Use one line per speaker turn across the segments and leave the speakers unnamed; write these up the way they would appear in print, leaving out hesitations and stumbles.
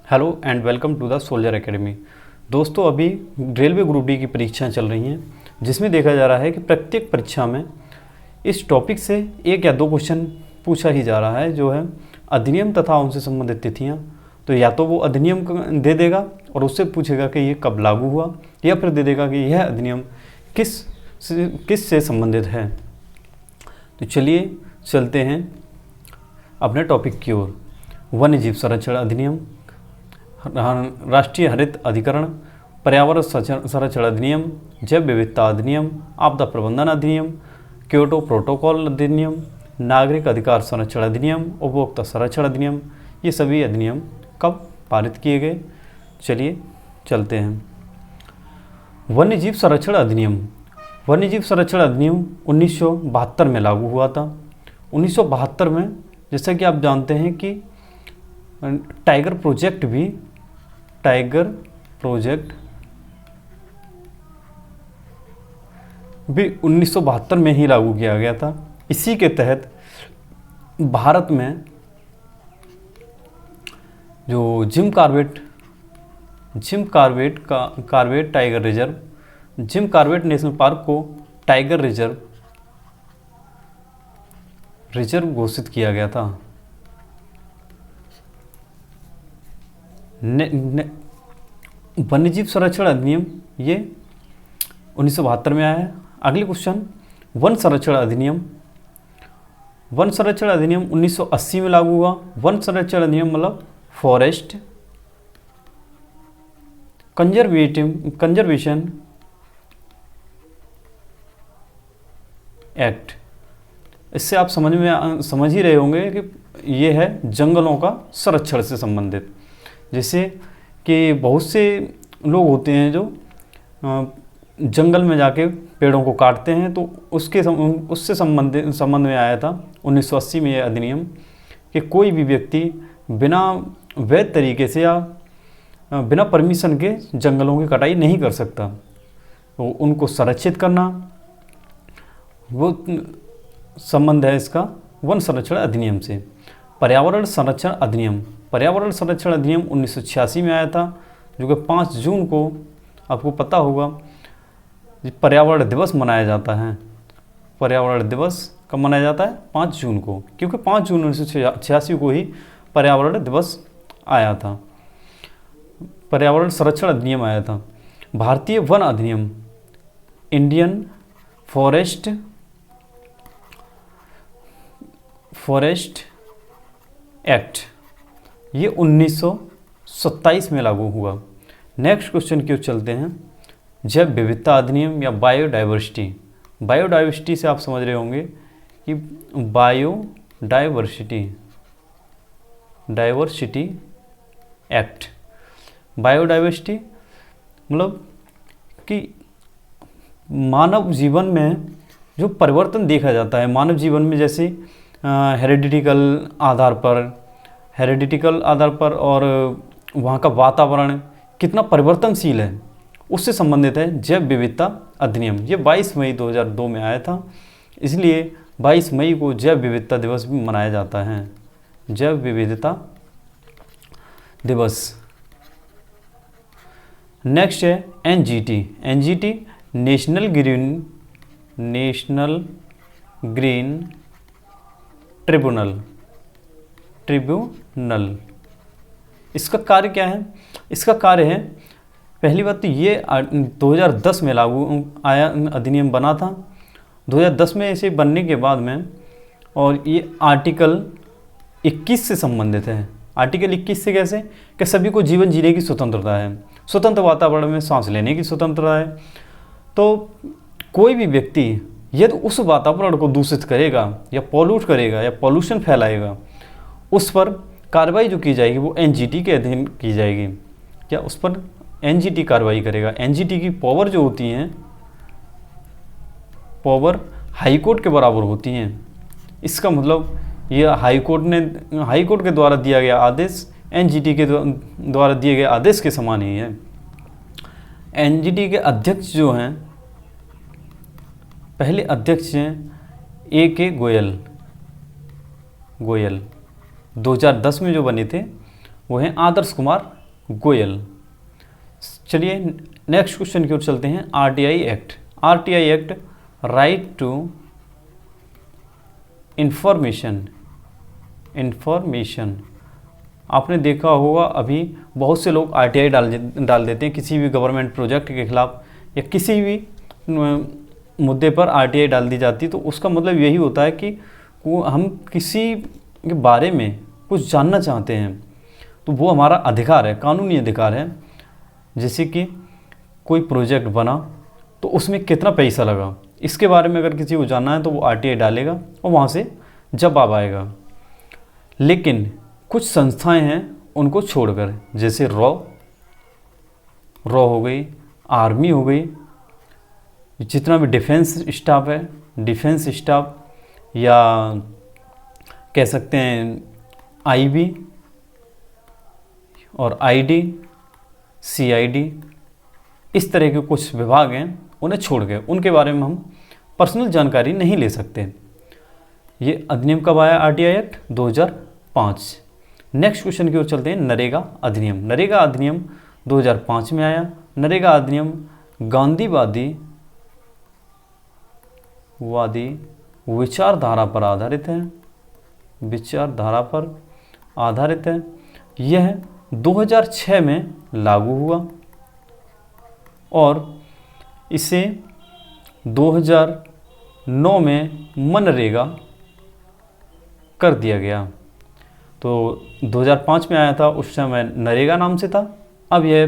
Hello and welcome to the soldier academy. दोस्तों, अभी railway group D की परीक्षाएं चल रही हैं, जिसमें देखा जा रहा है कि प्रत्येक परीक्षा में इस टॉपिक से एक या दो क्वेश्चन पूछा ही जा रहा है, जो है अधिनियम तथा उनसे संबंधित तिथियां। तो या तो वो अधिनियम दे देगा और उससे पूछेगा कि ये कब लागू हुआ, या फिर दे देगा कि यह अधिनियम किस से संबंधित है। तो चलिए चलते हैं अपने टॉपिक की ओर। वन्य जीव संरक्षण अधिनियम, राष्ट्रीय हरित अधिकरण, पर्यावरण संरक्षण अधिनियम, जैव विविधता अधिनियम, आपदा प्रबंधन अधिनियम, क्योटो प्रोटोकॉल अधिनियम, नागरिक अधिकार संरक्षण अधिनियम, उपभोक्ता संरक्षण अधिनियम। ये सभी अधिनियम कब पारित किए गए, चलिए चलते हैं। वन्य जीव संरक्षण अधिनियम। वन्य जीव संरक्षण अधिनियम 1972 में लागू हुआ था। 1972 में, जैसा कि आप जानते हैं कि टाइगर प्रोजेक्ट भी 1972 में ही लागू किया गया था। इसी के तहत भारत में जो Jim Corbett tiger reserve, Jim Corbett national park को टाइगर रिजर्व घोषित किया गया था। वन्यजीव संरक्षण अधिनियम ये 1972 में आया है। अगले क्वेश्चन, वन संरक्षण अधिनियम। वन संरक्षण अधिनियम 1980 में लागू हुआ। वन संरक्षण अधिनियम मतलब फॉरेस्ट कंजर्वेशन एक्ट। इससे आप समझ ही रहे होंगे कि ये है जंगलों का संरक्षण से संबंधित। जैसे कि बहुत से लोग होते हैं जो जंगल में जाके पेड़ों को काटते हैं, तो उससे संबंध में आया था 1980 में यह अधिनियम कि कोई भी व्यक्ति बिना वैध तरीके से या बिना परमिशन के जंगलों की कटाई नहीं कर सकता। तो उनको संरक्षित करना, वो संबंध है इसका वन संरक्षण अधिनियम से। पर्यावरण संरक्षण अधिनियम। पर्यावरण संरक्षण अधिनियम 1986 में आया था, जो कि 5 जून को, आपको पता होगा, पर्यावरण दिवस मनाया जाता है। पर्यावरण दिवस कब मनाया जाता है? 5 जून को, क्योंकि 5 जून 1986 को ही पर्यावरण दिवस आया था, पर्यावरण संरक्षण अधिनियम आया था। भारतीय वन अधिनियम, इंडियन फॉरेस्ट एक्ट, ये 1927 में लागू हुआ। नेक्स्ट क्वेश्चन की ओर चलते हैं। जैव विविधता अधिनियम या बायोडाइवर्सिटी। बायोडाइवर्सिटी से आप समझ रहे होंगे कि डाइवर्सिटी एक्ट। बायोडाइवर्सिटी मतलब कि मानव जीवन में जो परिवर्तन देखा जाता है, मानव जीवन में, जैसे हेरिडिटिकल आधार पर और वहाँ का वातावरण कितना परिवर्तनशील है, उससे संबंधित है जैव विविधता अधिनियम। ये 22 मई 2002 में आया था, इसलिए 22 मई को जैव विविधता दिवस भी मनाया जाता है। जैव विविधता दिवस। नेक्स्ट है NGT. NGT national green tribunal. इसका कार्य क्या है? इसका कार्य है, पहली बात तो ये 2010 में लागू आया, अधिनियम बना था 2010 में। इसे बनने के बाद में, और ये आर्टिकल 21 से संबंधित है। आर्टिकल 21 से कैसे कि सभी को जीवन जीने की स्वतंत्रता है, स्वतंत्र वातावरण में सांस लेने की स्वतंत्रता है। तो कोई भी व्यक्ति यदि उस वातावरण को दूषित करेगा या पॉल्यूट करेगा या पॉल्यूशन फैलाएगा, उस पर कार्रवाई जो की जाएगी वो एनजीटी के अधीन की जाएगी। क्या उस पर एनजीटी कार्रवाई करेगा? एनजीटी की पावर जो होती हैं, पावर हाई कोर्ट के बराबर होती हैं। इसका मतलब ये हाई कोर्ट के द्वारा दिया गया आदेश एनजीटी के द्वारा दिए गए आदेश के समान ही है। एनजीटी के अध्यक्ष जो हैं, पहले अध्यक्ष हैं AK गोयल 2010 में जो बने थे, वो हैं आदर्श कुमार गोयल। चलिए नेक्स्ट क्वेश्चन की ओर चलते हैं। RTI act. RTI act right to information. आपने देखा होगा अभी बहुत से लोग आरटीआई डाल देते हैं किसी भी गवर्नमेंट प्रोजेक्ट के खिलाफ या किसी भी मुद्दे पर आरटीआई डाल दी जाती है। तो उसका मतलब यही होता है कि हम किसी के बारे में कुछ जानना चाहते हैं तो वो हमारा अधिकार है, कानूनी अधिकार है। जैसे कि कोई प्रोजेक्ट बना तो उसमें कितना पैसा लगा, इसके बारे में अगर किसी को जानना है तो वो आरटीआई डालेगा और वहाँ से जवाब आएगा। लेकिन कुछ संस्थाएं हैं उनको छोड़कर, जैसे रॉ हो गई, आर्मी हो गई, जितना भी डिफेंस स्टाफ है, डिफेंस स्टाफ या कह सकते हैं आईबी और आईडी, सीआईडी, इस तरह के कुछ विभाग हैं उन्हें छोड़ के उनके बारे में हम पर्सनल जानकारी नहीं ले सकते। ये अधिनियम कब आया? RTI act 2005। नेक्स्ट क्वेश्चन की ओर चलते हैं। नरेगा अधिनियम। नरेगा अधिनियम 2005 में आया। नरेगा अधिनियम गांधीवादी विचारधारा पर आधारित है। विचारधारा पर आधारित है। यह 2006 में लागू हुआ और इसे 2009 में मनरेगा कर दिया गया। तो 2005 में आया था, उस समय नरेगा नाम से था। अब ये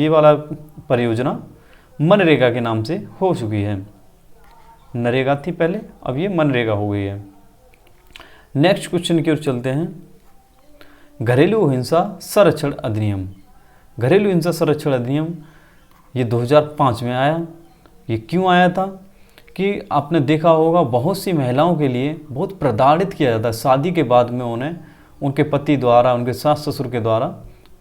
वाला परियोजना मनरेगा के नाम से हो चुकी है। नरेगा थी पहले, अब ये मनरेगा हो गई है। नेक्स्ट क्वेश्चन की ओर चलते हैं। घरेलू हिंसा संरक्षण अधिनियम। घरेलू हिंसा संरक्षण अधिनियम ये 2005 में आया। ये क्यों आया था कि आपने देखा होगा बहुत सी महिलाओं के लिए बहुत प्रताड़ित किया जाता है। शादी के बाद में उन्हें उनके पति द्वारा, उनके सास ससुर के द्वारा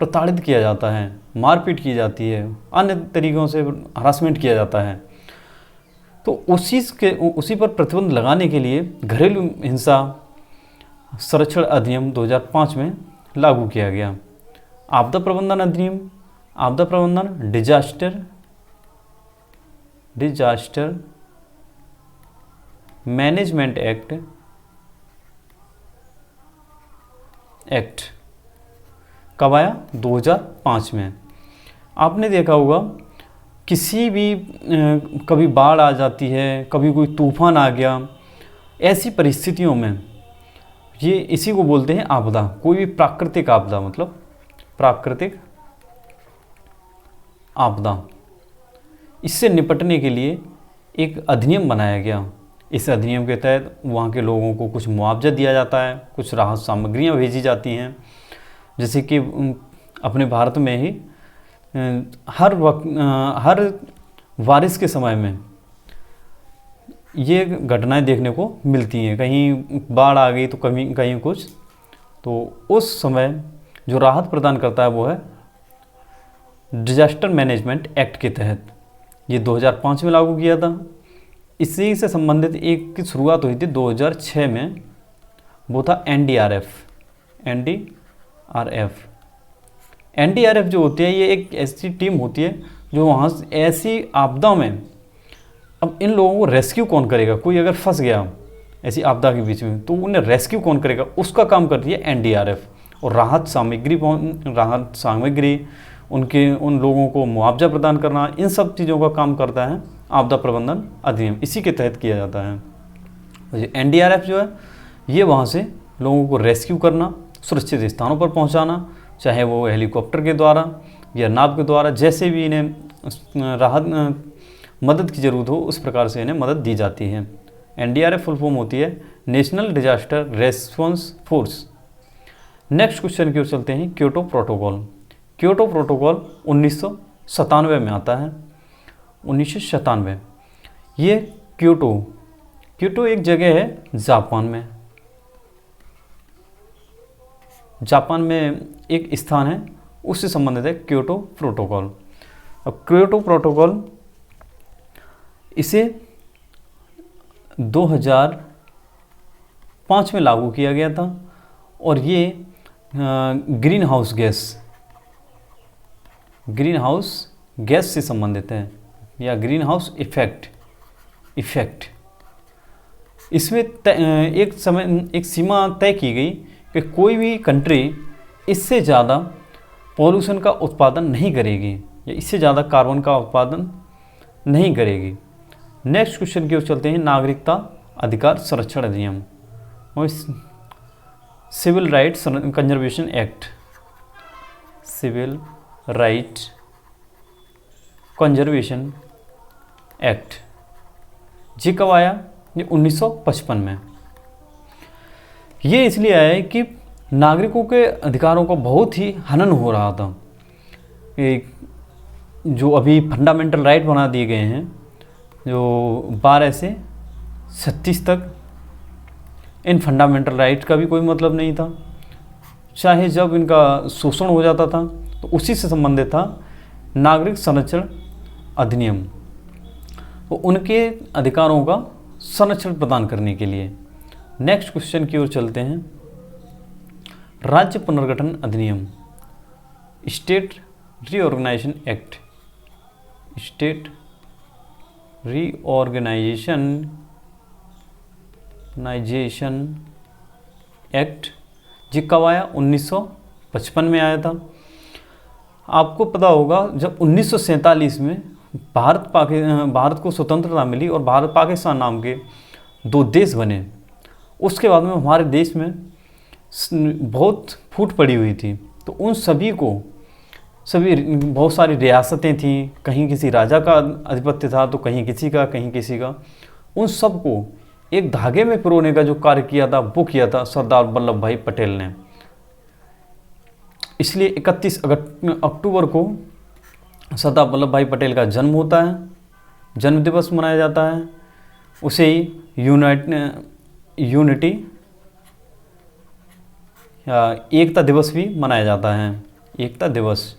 प्रताड़ित किया जाता है, मारपीट की जाती है, अन्य तरीक़ों से हरासमेंट किया जाता है। तो उसी पर प्रतिबंध लगाने के लिए घरेलू हिंसा संरक्षण अधिनियम 2005 में लागू किया गया। आपदा प्रबंधन अधिनियम। आपदा प्रबंधन डिजास्टर मैनेजमेंट एक्ट कब आया? 2005 में। आपने देखा होगा किसी भी कभी बाढ़ आ जाती है, कभी कोई तूफान आ गया, ऐसी परिस्थितियों में ये इसी को बोलते हैं आपदा। कोई भी प्राकृतिक आपदा, मतलब प्राकृतिक आपदा, इससे निपटने के लिए एक अधिनियम बनाया गया। इस अधिनियम के तहत वहाँ के लोगों को कुछ मुआवजा दिया जाता है, कुछ राहत सामग्रियाँ भेजी जाती हैं। जैसे कि अपने भारत में ही हर बारिश के समय में ये घटनाएं देखने को मिलती हैं। कहीं बाढ़ आ गई तो कहीं कुछ, तो उस समय जो राहत प्रदान करता है वो है डिजास्टर मैनेजमेंट एक्ट के तहत। ये 2005 में लागू किया था। इसी से संबंधित एक की शुरुआत हुई थी 2006 में, वो था एनडीआरएफ जो होती है, ये एक ऐसी टीम होती है जो वहाँ ऐसी आपदाओं में, अब इन लोगों को रेस्क्यू कौन करेगा? कोई अगर फंस गया ऐसी आपदा के बीच में तो उन्हें रेस्क्यू कौन करेगा? उसका काम करती है एनडीआरएफ। और राहत सामग्री उन लोगों को मुआवजा प्रदान करना, इन सब चीज़ों का काम करता है आपदा प्रबंधन अधिनियम। इसी के तहत किया जाता है। एनडीआरएफ जो है ये वहाँ से लोगों को रेस्क्यू करना, सुरक्षित स्थानों पर पहुँचाना, चाहे वो हेलीकॉप्टर के द्वारा या नाव के द्वारा, जैसे भी इन्हें राहत मदद की ज़रूरत हो उस प्रकार से इन्हें मदद दी जाती है। एनडीआरएफ फुल फॉर्म होती है national disaster response force. Next question की ओर चलते हैं। Kyoto protocol. क्योटो प्रोटोकॉल 1997 में आता है। 1997। ये क्योटो एक जगह है जापान में। जापान में एक स्थान है, उससे संबंधित है क्योटो प्रोटोकॉल। अब क्योटो प्रोटोकॉल इसे 2005 में लागू किया गया था और ये ग्रीन हाउस गैस से संबंधित है, या ग्रीन हाउस इफेक्ट। इसमें एक सीमा तय की गई कि कोई भी कंट्री इससे ज़्यादा पॉल्यूशन का उत्पादन नहीं करेगी या इससे ज़्यादा कार्बन का उत्पादन नहीं करेगी। नेक्स्ट क्वेश्चन की ओर चलते हैं। नागरिकता अधिकार संरक्षण अधिनियम और civil rights conservation act, civil right conservation act, ये कब आया? ये 1955 में। ये इसलिए आया है कि नागरिकों के अधिकारों का बहुत ही हनन हो रहा था। जो अभी फंडामेंटल राइट बना दिए गए हैं, जो 12 से 36 तक, इन फंडामेंटल राइट का भी कोई मतलब नहीं था। चाहे जब इनका शोषण हो जाता था तो उसी से संबंधित था नागरिक संरक्षण अधिनियम, तो उनके अधिकारों का संरक्षण प्रदान करने के लिए। नेक्स्ट क्वेश्चन की ओर चलते हैं। राज्य पुनर्गठन अधिनियम, state reorganisation act, state reorganisation act, जी कब आया? 1955 में आया था। आपको पता होगा जब 1947 में भारत को स्वतंत्रता मिली और भारत पाकिस्तान नाम के 2 देश बने, उसके बाद में हमारे देश में बहुत फूट पड़ी हुई थी। तो उन बहुत सारी रियासतें थीं, कहीं किसी राजा का आधिपत्य था तो कहीं किसी का, उन सबको एक धागे में पिरोने का जो कार्य किया था वो किया था सरदार वल्लभ भाई पटेल ने। इसलिए 31 अक्टूबर को सरदार वल्लभ भाई पटेल का जन्म होता है, जन्म दिवस मनाया जाता है। उसे ही यूनिटी या एकता दिवस भी मनाया जाता है, एकता दिवस।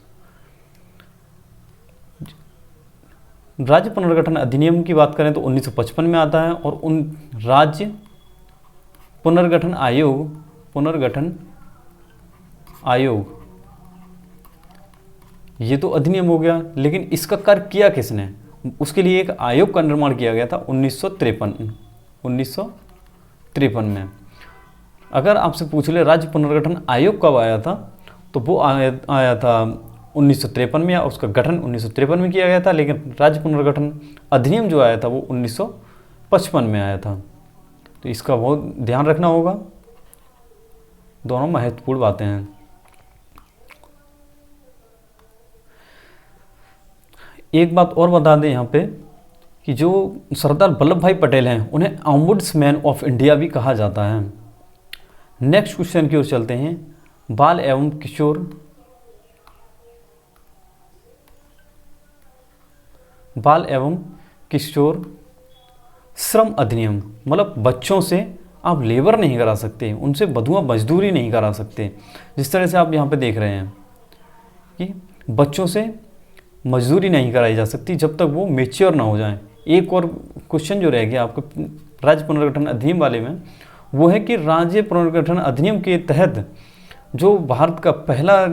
राज्य पुनर्गठन अधिनियम की बात करें तो 1955 में आता है, और उन राज्य पुनर्गठन आयोग ये तो अधिनियम हो गया, लेकिन इसका कार्य किया किसने? उसके लिए एक आयोग का निर्माण किया गया था 1953 में। अगर आपसे पूछ ले राज्य पुनर्गठन आयोग कब आया था, तो वो आया था 1953 में, या उसका गठन 1953 में किया गया था, लेकिन राज्य पुनर्गठन अधिनियम जो आया था वो 1955 में आया था। तो इसका बहुत ध्यान रखना होगा, दोनों महत्वपूर्ण बातें हैं। एक बात और बता दें यहाँ पे कि जो सरदार वल्लभ भाई पटेल हैं उन्हें ऑम्बुड्समैन ऑफ इंडिया भी कहा जाता है। नेक्स्ट क्वेश्चन की ओर चलते हैं। बाल एवं किशोर श्रम अधिनियम, मतलब बच्चों से आप लेबर नहीं करा सकते, उनसे बधुआ मजदूरी नहीं करा सकते। जिस तरह से आप यहाँ पे देख रहे हैं कि बच्चों से मजदूरी नहीं कराई जा सकती जब तक वो मेच्योर ना हो जाएं। एक और क्वेश्चन जो रह गया आपको राज्य पुनर्गठन अधिनियम वाले में, वो है कि राज्य पुनर्गठन अधिनियम के तहत जो भारत का पहला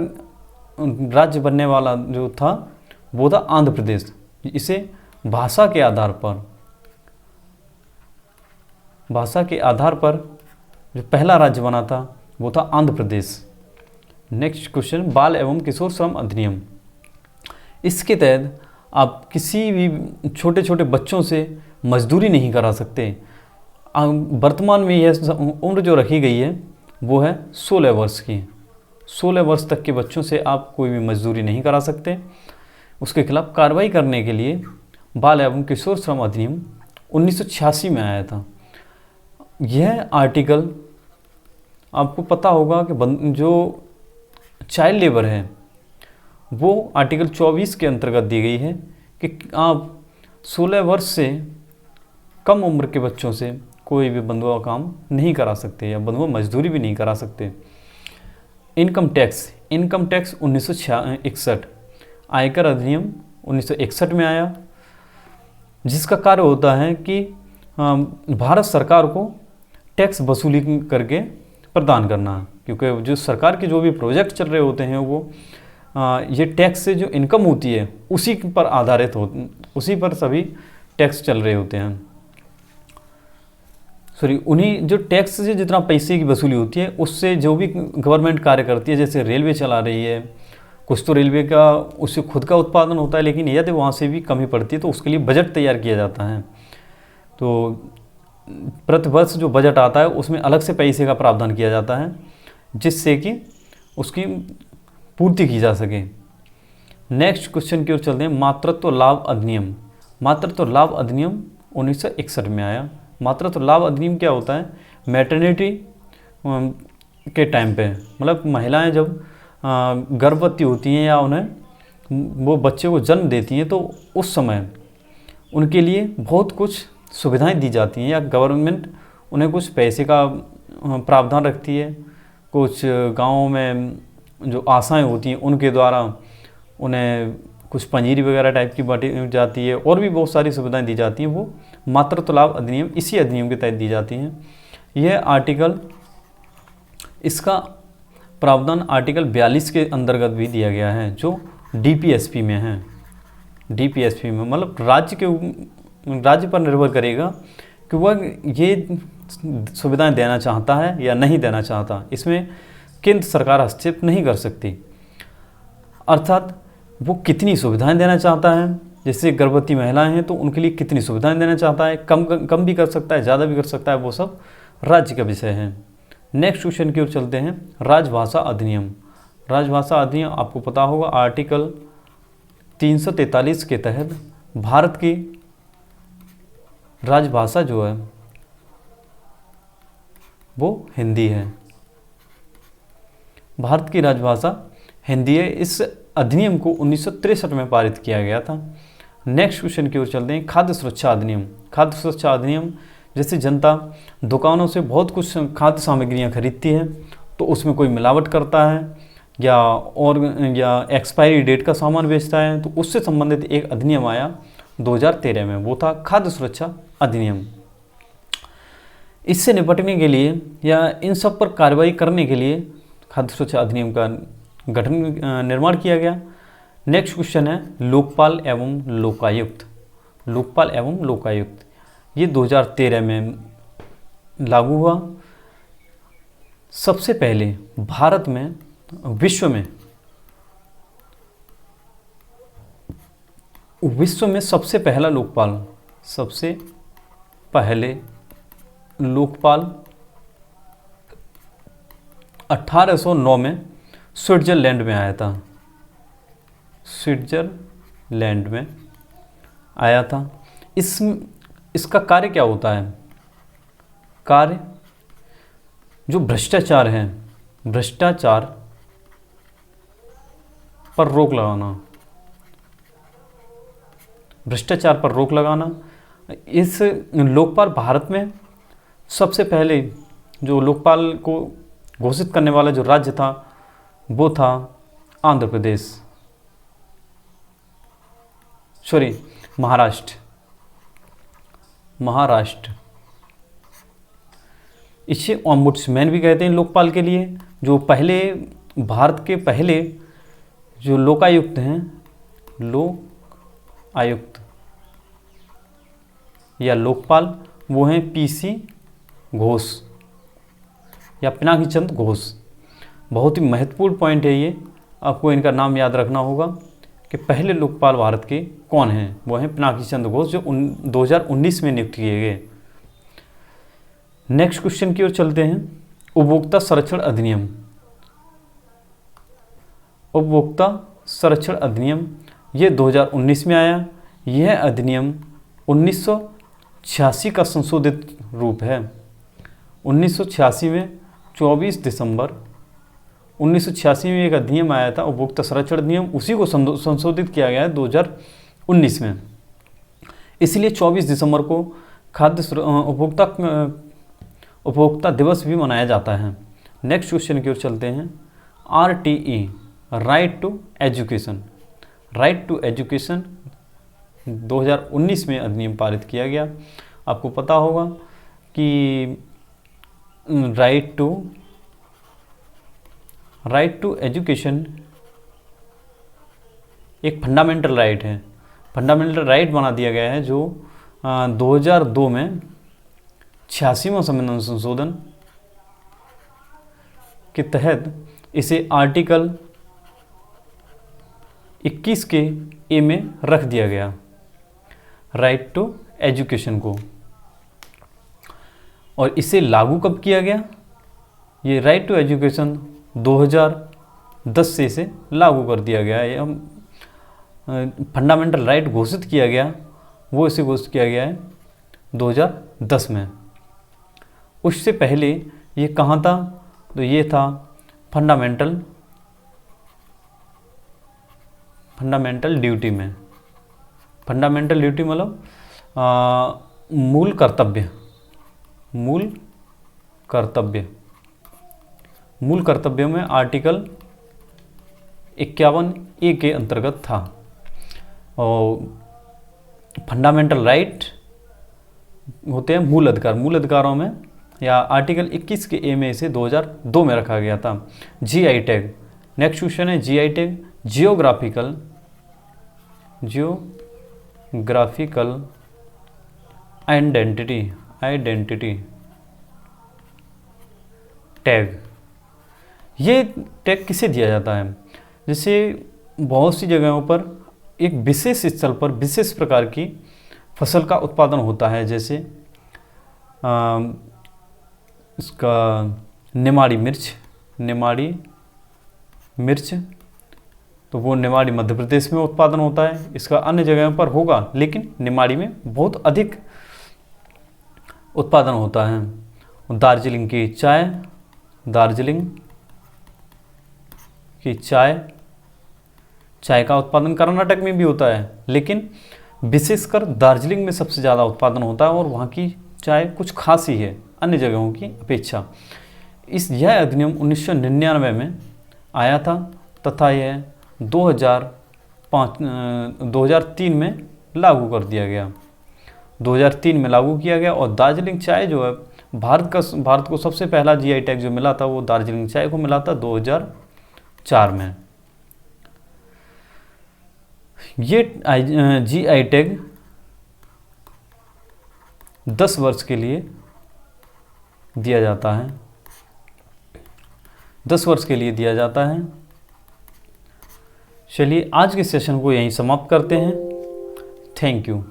राज्य बनने वाला जो था वो था आंध्र प्रदेश। इसे भाषा के आधार पर जो पहला राज्य बना था वो था आंध्र प्रदेश। नेक्स्ट क्वेश्चन, बाल एवं किशोर श्रम अधिनियम। इसके तहत आप किसी भी छोटे छोटे बच्चों से मजदूरी नहीं करा सकते। वर्तमान में यह उम्र जो रखी गई है वो है 16 वर्ष की। 16 वर्ष तक के बच्चों से आप कोई भी मजदूरी नहीं करा सकते। उसके खिलाफ कार्रवाई करने के लिए बाल एवं किशोर श्रम अधिनियम 1986 में आया था। यह आर्टिकल आपको पता होगा कि जो चाइल्ड लेबर है वो आर्टिकल 24 के अंतर्गत दी गई है कि आप 16 वर्ष से कम उम्र के बच्चों से कोई भी बंधुआ काम नहीं करा सकते या बंधुआ मजदूरी भी नहीं करा सकते। इनकम टैक्स 1961, आयकर अधिनियम 1961 में आया, जिसका कार्य होता है कि भारत सरकार को टैक्स वसूली करके प्रदान करना। क्योंकि जो सरकार के जो भी प्रोजेक्ट चल रहे होते हैं वो ये टैक्स से जो इनकम होती है उसी पर आधारित उसी पर सभी टैक्स चल रहे होते हैं। सॉरी, उन्हीं जो टैक्स से जितना पैसे की वसूली होती है उससे जो भी गवर्नमेंट कार्य करती है, जैसे रेलवे चला रही है, कुछ तो रेलवे का उससे खुद का उत्पादन होता है, लेकिन यदि वहाँ से भी कमी पड़ती है तो उसके लिए बजट तैयार किया जाता है। तो प्रति वर्ष जो बजट आता है उसमें अलग से पैसे का प्रावधान किया जाता है जिससे कि उसकी पूर्ति की जा सके। नेक्स्ट क्वेश्चन की ओर चलते हैं। मातृत्व लाभ अधिनियम। मातृत्व लाभ अधिनियम 1961 में आया। मातृत्व लाभ अधिनियम क्या होता है? मैटरनिटी के टाइम पे, मतलब महिलाएं जब गर्भवती होती हैं या उन्हें वो बच्चे को जन्म देती हैं तो उस समय उनके लिए बहुत कुछ सुविधाएं दी जाती हैं या गवर्नमेंट उन्हें कुछ पैसे का प्रावधान रखती है। कुछ गाँवों में जो आशाएं होती हैं उनके द्वारा उन्हें कुछ पंजीरी वगैरह टाइप की बांटी जाती है और भी बहुत सारी सुविधाएं दी जाती हैं। वो मातृत्व लाभ अधिनियम इसी अधिनियम के तहत दी जाती हैं। यह आर्टिकल, इसका प्रावधान आर्टिकल 42 के अंतर्गत भी दिया गया है जो डीपीएसपी में है। डीपीएसपी में मतलब राज्य पर निर्भर करेगा कि वह ये सुविधाएं देना चाहता है या नहीं देना चाहता। इसमें केंद्र सरकार हस्तक्षेप नहीं कर सकती, अर्थात वो कितनी सुविधाएं देना चाहता है, जैसे गर्भवती महिलाएं हैं तो उनके लिए कितनी सुविधाएं देना चाहता है, कम भी कर सकता है, ज़्यादा भी कर सकता है, वो सब राज्य का विषय है। नेक्स्ट क्वेश्चन की ओर चलते हैं। राजभाषा अधिनियम। राजभाषा अधिनियम आपको पता होगा आर्टिकल 343 के तहत भारत की राजभाषा जो है वो हिंदी है। भारत की राजभाषा हिंदी है। इस अधिनियम को 1963 में पारित किया गया था। नेक्स्ट क्वेश्चन की ओर चलते हैं। खाद्य सुरक्षा अधिनियम। खाद्य सुरक्षा अधिनियम, जैसे जनता दुकानों से बहुत कुछ खाद्य सामग्रियां खरीदती है तो उसमें कोई मिलावट करता है या एक्सपायरी डेट का सामान बेचता है तो उससे संबंधित एक अधिनियम आया 2013 में, वो था खाद्य सुरक्षा अधिनियम। इससे निपटने के लिए या इन सब पर कार्रवाई करने के लिए खाद्य सुरक्षा अधिनियम का निर्माण किया गया। नेक्स्ट क्वेश्चन है लोकपाल एवं लोकायुक्त। लोकपाल एवं लोकायुक्त ये 2013 में लागू हुआ। सबसे पहले भारत में, विश्व में सबसे पहला लोकपाल, सबसे पहले लोकपाल 1809 में स्विट्जरलैंड में आया था। स्विट्जरलैंड में आया था। इसका कार्य क्या होता है? कार्य जो भ्रष्टाचार है, भ्रष्टाचार पर रोक लगाना, भ्रष्टाचार पर रोक लगाना। इस लोकपाल भारत में सबसे पहले जो लोकपाल को घोषित करने वाला जो राज्य था वो था आंध्र प्रदेश, सॉरी महाराष्ट्र। इसे ओम्बुड्समैन भी कहते हैं लोकपाल के लिए। जो पहले भारत के पहले जो लोकायुक्त हैं, लोक आयुक्त या लोकपाल, वो हैं पीसी घोष या पिनाकी चंद्र घोष। बहुत ही महत्वपूर्ण पॉइंट है ये, आपको इनका नाम याद रखना होगा कि पहले लोकपाल भारत के कौन हैं। वो हैं पिनाकी चंद्र घोष जो 2019 में नियुक्त किए गए। नेक्स्ट क्वेश्चन की ओर चलते हैं। उपभोक्ता संरक्षण अधिनियम। उपभोक्ता संरक्षण अधिनियम ये 2019 में आया। यह अधिनियम 1986 का संशोधित रूप है। 1986 में 24 दिसंबर 1986 में एक अधिनियम आया था, उपभोक्ता संरक्षण अधिनियम। उसी को संशोधित किया गया है 2019 में। इसलिए 24 दिसंबर को उपभोक्ता दिवस भी मनाया जाता है। नेक्स्ट क्वेश्चन की ओर चलते हैं। RTE, right to education. Right to education 2019 में अधिनियम पारित किया गया। आपको पता होगा कि right to right to education एक फंडामेंटल राइट है, फंडामेंटल राइट बना दिया गया है, जो 2002 में 86वां संविधान संशोधन के तहत इसे आर्टिकल 21 के ए में रख दिया गया, राइट टू एजुकेशन को। और इसे लागू कब किया गया? ये राइट टू एजुकेशन 2010 से इसे लागू कर दिया गया है। हम फंडामेंटल राइट घोषित किया गया, वो इसे घोषित किया गया है 2010 में। उससे पहले ये कहाँ था? तो ये था फंडामेंटल ड्यूटी में। फंडामेंटल ड्यूटी मतलब मूल कर्तव्य में आर्टिकल 51A के अंतर्गत था। और फंडामेंटल राइट होते हैं मूल अधिकार, मूल अधिकारों में या आर्टिकल 21 के ए में इसे 2002 में रखा गया था। GI टैग, नेक्स्ट क्वेश्चन है GI tag, geographical identity tag. ये टैग किसे दिया जाता है? जैसे बहुत सी जगहों पर एक विशेष स्थल पर विशेष प्रकार की फसल का उत्पादन होता है, जैसे इसका निमाड़ी मिर्च, तो वो निमाड़ी मध्य प्रदेश में उत्पादन होता है, इसका अन्य जगहों पर होगा, लेकिन निमाड़ी में बहुत अधिक उत्पादन होता है। दार्जिलिंग की चाय का उत्पादन कर्नाटक में भी होता है, लेकिन विशेषकर दार्जिलिंग में सबसे ज़्यादा उत्पादन होता है और वहाँ की चाय कुछ खास ही है अन्य जगहों की अपेक्षा। यह अधिनियम 1999 में आया था तथा यह 2003 में लागू कर दिया गया। 2003 में लागू किया गया और दार्जिलिंग चाय जो है भारत को सबसे पहला GI टैग जो मिला था वो दार्जिलिंग चाय को मिला था 2004 में। ये GI टैग 10 वर्ष के लिए दिया जाता है, 10 वर्ष के लिए दिया जाता है। चलिए आज के सेशन को यहीं समाप्त करते हैं। Thank you.